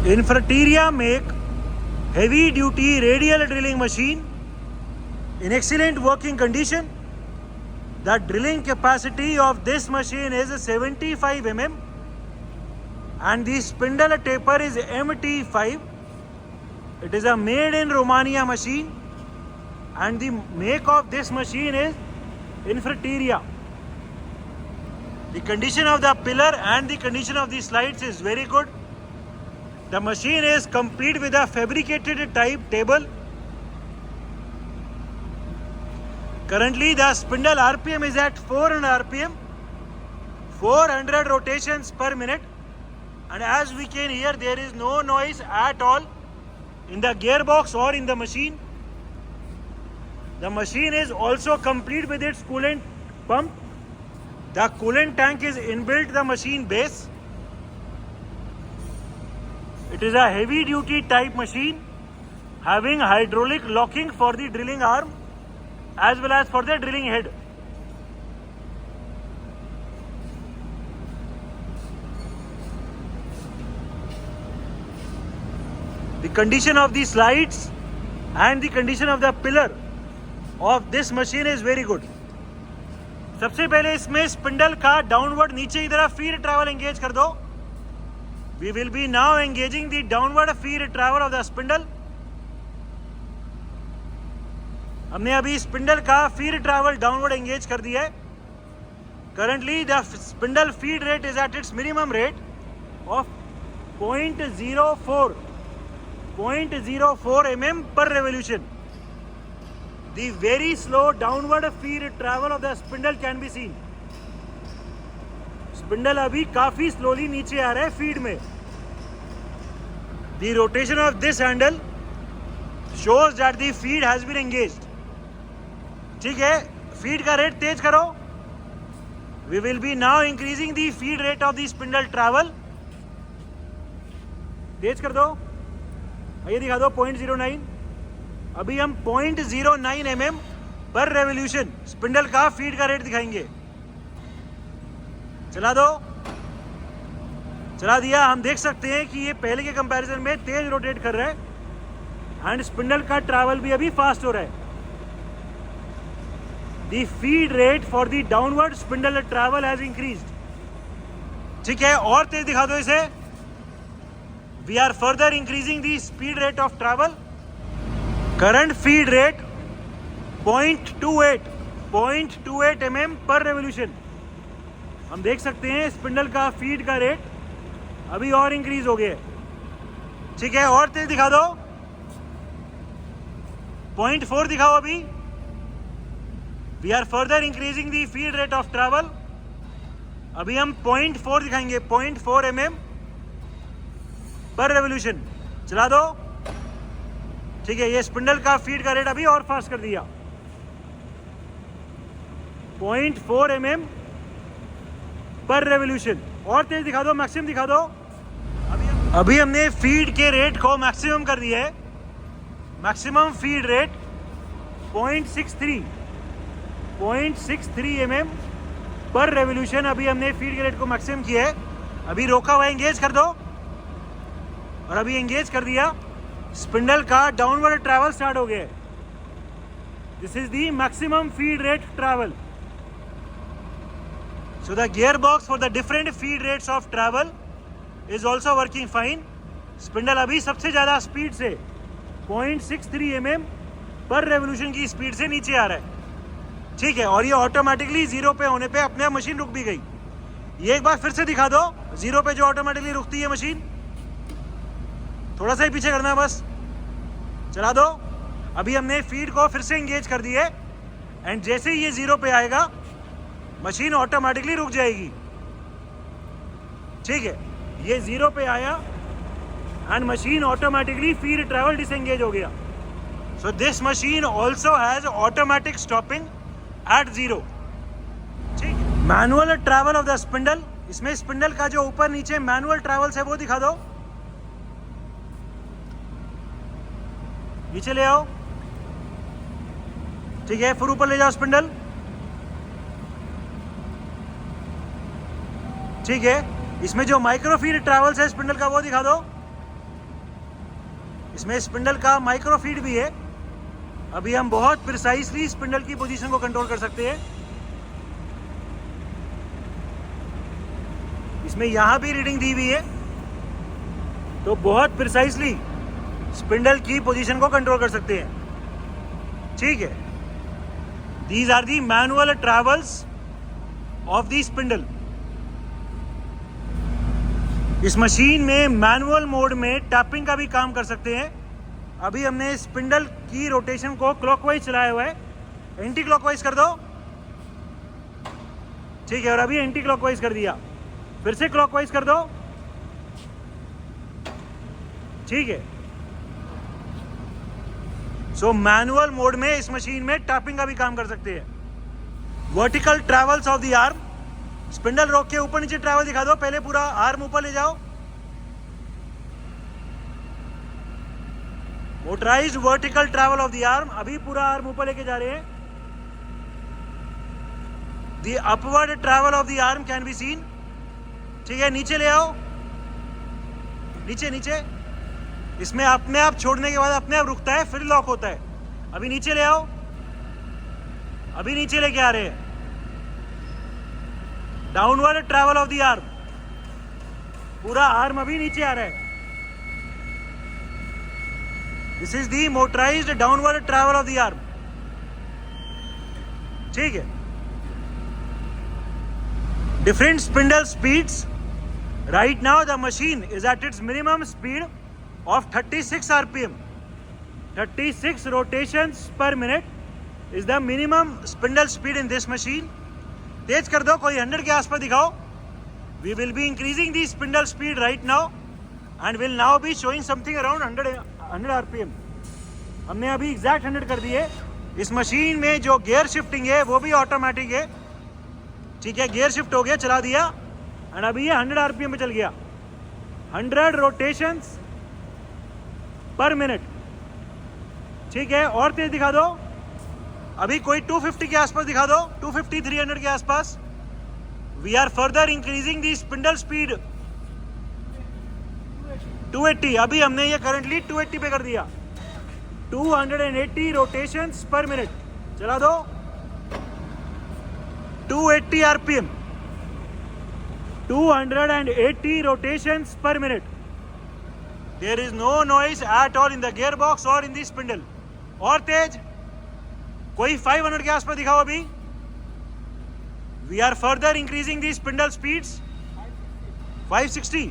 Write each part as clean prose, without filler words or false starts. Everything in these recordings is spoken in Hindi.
Infrateria make heavy duty radial drilling machine in excellent working condition. The drilling capacity of this machine is 75 mm and the spindle taper is MT5. It is a made in Romania machine and the make of this machine is Infrateria. The condition of the pillar and the condition of the slides is very good. The machine is complete with a fabricated type table. Currently the spindle RPM is at 400 RPM, 400 rotations per minute, and as we can hear there is no noise at all in the gearbox or in the machine. The machine is also complete with its coolant pump. The coolant tank is inbuilt the machine base. It is a heavy duty type machine having hydraulic locking for the drilling arm as well as for the drilling head. The condition of the slides and the condition of the pillar of this machine is very good. सबसे पहले इसमें स्पिंडल का डाउनवर्ड नीचे की तरफ फीड ट्रैवल एंगेज कर दो. We will be now engaging the downward feed travel of the spindle. हमने अभी स्पिंडल का फीड ट्रैवल डाउनवर्ड एंगेज कर दिया है. Currently the spindle feed rate is at its minimum rate of 0.04 mm per revolution. The very slow downward feed travel of the spindle can be seen. Spindle अभी काफी स्लोली नीचे आ रहा है फीड में. The rotation of this handle shows that the feed has been engaged. ठीक है, फीड का रेट तेज करो. We will be now increasing the feed rate of the spindle travel. तेज कर दो. ये दिखा दो 0.09. अभी हम 0.09 mm पर रेवोल्यूशन स्पिंडल का फीड का रेट दिखाएंगे. चला दो. चला दिया. हम देख सकते हैं कि ये पहले के कंपैरिजन में तेज रोटेट कर रहा है एंड स्पिंडल का ट्रैवल भी अभी फास्ट हो रहा है. The feed rate for the downward spindle travel has increased. ठीक है, और तेज दिखा दो इसे. We are further increasing the speed rate of travel. Current feed rate 0.28 mm per revolution. हम देख सकते हैं स्पिंडल का फीड का रेट अभी और इंक्रीज हो गया. ठीक है, और तेज दिखा दो. 0.4 दिखाओ अभी. We are further increasing the feed rate of travel. अभी हम 0.4 दिखाएंगे, 0.4 mm पर रेवोल्यूशन. चला दो. ठीक है, ये स्पिंडल का फीड का रेट अभी और फास्ट कर दिया. 0.4 mm पर रेवोल्यूशन. और तेज दिखा दो, मैक्सिमम दिखा दो. अभी हमने फीड के रेट को मैक्सिमम कर दिया है. Maximum feed rate 0.63 mm per revolution. अभी हमने फीड के रेट को मैक्सिमम किया है. अभी रोका हुआ एंगेज कर दो और अभी एंगेज कर दिया. स्पिंडल का डाउनवर्ड ट्रैवल स्टार्ट हो गया. This is the maximum feed rate travel. So the gearbox for the different feed rates of travel is also working fine. Spindle अभी सबसे ज़्यादा स्पीड से 0.63 mm पर रेवोल्यूशन की स्पीड से नीचे आ रहा है. ठीक है, और ये ऑटोमेटिकली जीरो पे होने पे अपने आप मशीन रुक भी गई. ये एक बार फिर से दिखा दो. जीरो पे जो ऑटोमेटिकली रुकती है मशीन, थोड़ा सा ही पीछे करना है बस. चला दो. अभी हमने फीड को फिर से एंगेज कर दिए एंड जैसे ही ये जीरो पे आएगा मशीन ऑटोमेटिकली रुक जाएगी. ठीक है, ये जीरो पे आया and machine automatically feed travel disengage हो गया. So this machine also has automatic stopping eight zero. ठीक है, manual travel of the spindle. इसमें स्पिंडल का जो ऊपर नीचे मैनुअल ट्रैवल्स है वो दिखा दो. नीचे ले आओ. ठीक है, फिर ऊपर ले जाओ स्पिंडल. ठीक है, इसमें जो माइक्रोफीड ट्रैवल्स है स्पिंडल का वो दिखा दो. इसमें स्पिंडल का माइक्रो फीड भी है। अभी हम बहुत प्रिसाइसली स्पिंडल की पोजीशन को कंट्रोल कर सकते हैं। इसमें यहां भी रीडिंग दी हुई है, तो बहुत प्रिसाइसली स्पिंडल की पोजीशन को कंट्रोल कर सकते हैं। ठीक है, these are the manual travels of the spindle. इस मशीन में मैनुअल मोड में टैपिंग का भी काम कर सकते हैं। अभी हमने स्पिंडल की रोटेशन को क्लॉकवाइज चलाया हुआ है, एंटी क्लॉकवाइज कर दो। ठीक है, और अभी एंटी क्लॉकवाइज कर दिया, फिर से क्लॉकवाइज कर दो। ठीक है, सो मैनुअल मोड में इस मशीन में टैपिंग का भी काम कर सकते हैं। Vertical travels of the arm, spindle रोक के ऊपर नीचे ट्रैवल दिखा दो। पहले पूरा आर्म ऊपर ले जाओ। Motorised vertical travel of the arm, अभी पूरा आर्म ऊपर लेके जा रहे हैं। The upward travel of the arm can be seen. ठीक है, नीचे ले आओ, नीचे नीचे। इसमें अपने आप छोड़ने के बाद अपने आप रुकता है, फिर लॉक होता है। अभी नीचे ले आओ, अभी नीचे लेके आ रहे हैं। Downward travel of the arm, पूरा आर्म अभी नीचे आ रहा है। This is the motorised downward travel of the arm. ठीक है, different spindle speeds. Right now the machine is at its minimum speed of 36 rpm. 36 rotations per minute is the minimum spindle speed in this machine. तेज कर दो, कोई 100 के आसपास दिखाओ। We will be increasing the spindle speed right now and will now be showing something around 100 rpm. हमने अभी एग्जैक्ट 100 कर दिए। इस मशीन में जो गियर शिफ्टिंग है वो भी ऑटोमेटिक है। ठीक है, गियर शिफ्ट हो गया, चला दिया, एंड अभी ये 100 rpm पे चल गया। 100 रोटेशंस पर मिनट। ठीक है, और तेज दिखा दो। अभी कोई 250 के आसपास दिखा दो, 250 300 के आसपास। We are further increasing the spindle speed 280। अभी हमने ये करंटली 280 पे कर दिया। 280 रोटेशंस पर मिनट, चला दो। 280 RPM, 280 rotations per minute. There is no noise at all in the gearbox or in the spindle. और तेज, कोई 500 के आसपास दिखाओ अभी। We are further increasing the spindle speeds 560।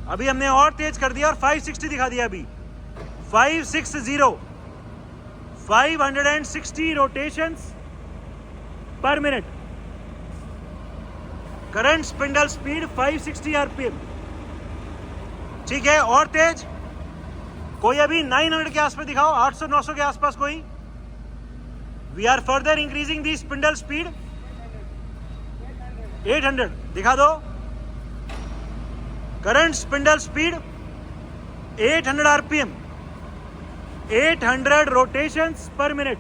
अभी हमने और तेज कर दिया और 560 दिखा दिया अभी। 560, 560 rotations per minute। Current spindle speed 560 rpm। ठीक है, और तेज, कोई अभी 900 के आसपास दिखाओ, 800-900 के आसपास कोई। We are further increasing the spindle speed 800 दिखा दो। Current spindle speed 800 RPM, 800 rotations per minute.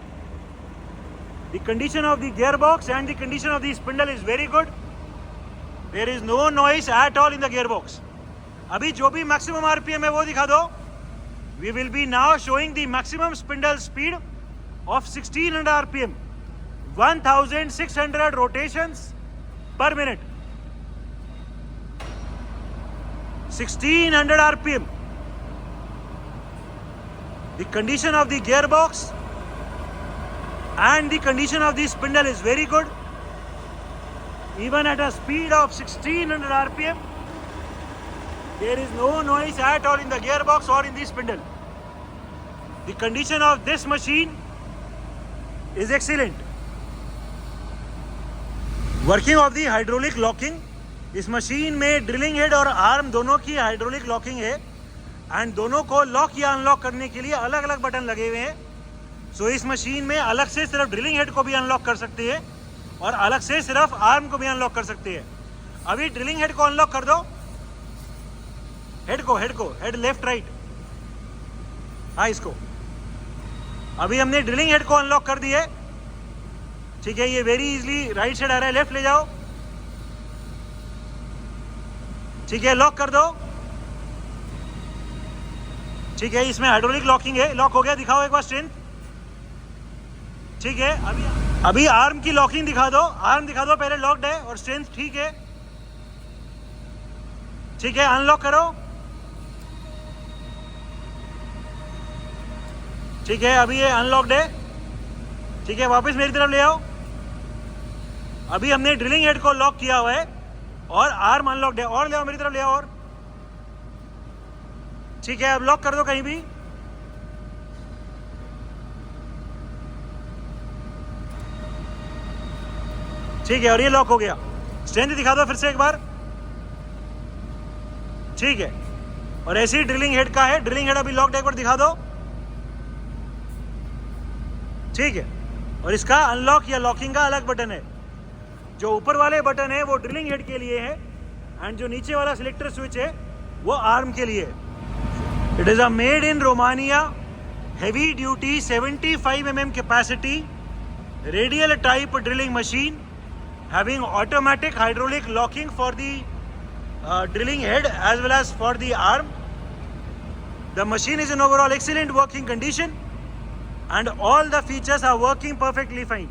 The condition of the gear box and the condition of the spindle is very good. There is no noise at all in the gear box. अभी जो भी मैक्सिमम आरपीएम है वो दिखा दो। We will be now showing the maximum spindle speed of 1600 RPM, 1600 rotations per minute. 1600 RPM. The condition of the gear box and the condition of the spindle is very good. Even at a speed of 1600 rpm, there is no noise at all in the gearbox or in the spindle. The condition of this machine is excellent. Working of the hydraulic locking. इस मशीन में ड्रिलिंग हेड और आर्म दोनों की हाइड्रोलिक लॉकिंग है, एंड दोनों को लॉक या अनलॉक करने के लिए अलग अलग बटन लगे हुए हैं। सो इस मशीन में अलग से सिर्फ ड्रिलिंग हेड को भी अनलॉक कर सकते हैं और अलग से सिर्फ आर्म को भी अनलॉक कर सकते हैं। अभी ड्रिलिंग हेड को अनलॉक कर दो। हेड लेफ्ट राइट, हाँ इसको। अभी हमने ड्रिलिंग हेड को अनलॉक कर दिया है। ठीक है, ये वेरी इजीली राइट साइड आ रहा है, लेफ्ट ले जाओ। ठीक है, लॉक कर दो। ठीक है, इसमें हाइड्रोलिक लॉकिंग है, लॉक हो गया, दिखाओ एक बार स्ट्रेंथ। ठीक है, अभी आर्म की लॉकिंग दिखा दो, आर्म दिखा दो, पहले लॉक्ड है और स्ट्रेंथ ठीक है। ठीक है, अनलॉक करो। ठीक है, अभी ये अनलॉक्ड है। ठीक है, वापस मेरी तरफ ले आओ। अभी हमने ड्रिलिंग हेड को लॉक किया हुआ है और आर्म अनलॉक्ड है, और ले आओ मेरी तरफ ले आओ और। ठीक है, अब लॉक कर दो कहीं भी। ठीक है, और ये लॉक हो गया। स्ट्रेंथ दिखा दो फिर से एक बार। ठीक है, और ऐसे ही ड्रिलिंग हेड का है, ड्रिलिंग हेड अभी लॉक्ड है, एक बार दिखा दो। ठीक है, और इसका अनलॉक या लॉकिंग का अलग बटन है। जो ऊपर वाले बटन है वो ड्रिलिंग हेड के लिए है एंड जो नीचे वाला सिलेक्टर स्विच है वो आर्म के लिए है। It is a made in Romania heavy duty 75 mm capacity radial type drilling machine having automatic hydraulic locking for the drilling head as well as for the arm. The machine is in overall excellent working condition and all the features are working perfectly fine.